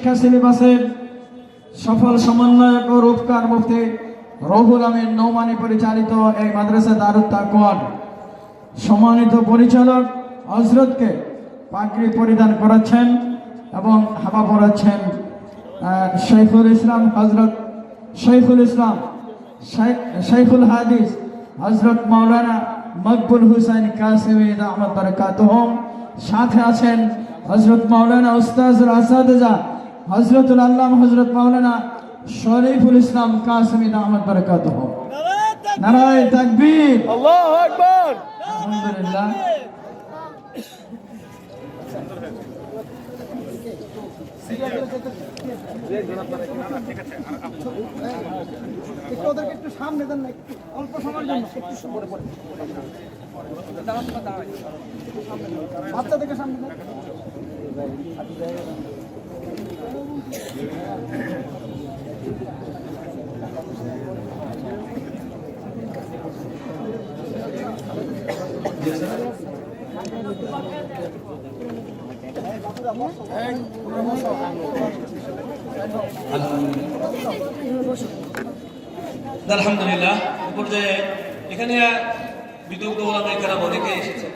শিক্ষা সিলেবাসের সফল সমন্বয়ক ও রূপকার মুফতি রুহুল আমিন নৌমানী পরিচালিত এই মাদ্রাসা দারুত তাকওয়ার সম্মানিত পরিচালক হযরতকে পাগড়ি পরিধান করাচ্ছেন এবং হাবা পরাচ্ছেন শাইখুল ইসলাম হযরত শাইখুল হাদিস হযরত মাওলানা মকবুল হুসাইন কাসেমি দামাত বরকাতুহুম। সাথে আছেন হযরত মাওলানা উস্তাজুল আসাতিজা হযরতুল আল্লামা হযরত মাওলানা শরীফুল ইসলাম কাসেমি দামাত বরকাতুহুম। নারায়ে তাকবীর, আল্লাহু আকবার। আলহামদুলিল্লাহ। একটু সামনে দেন না, অল্প সময়ের জন্য বাচ্চা থেকে সামনে দেন। আলহামদুলিল্লাহ। পর্যায়ে এখানে বিদগ্ধ ওলামায়ে কেরাম অনেকে এসেছে।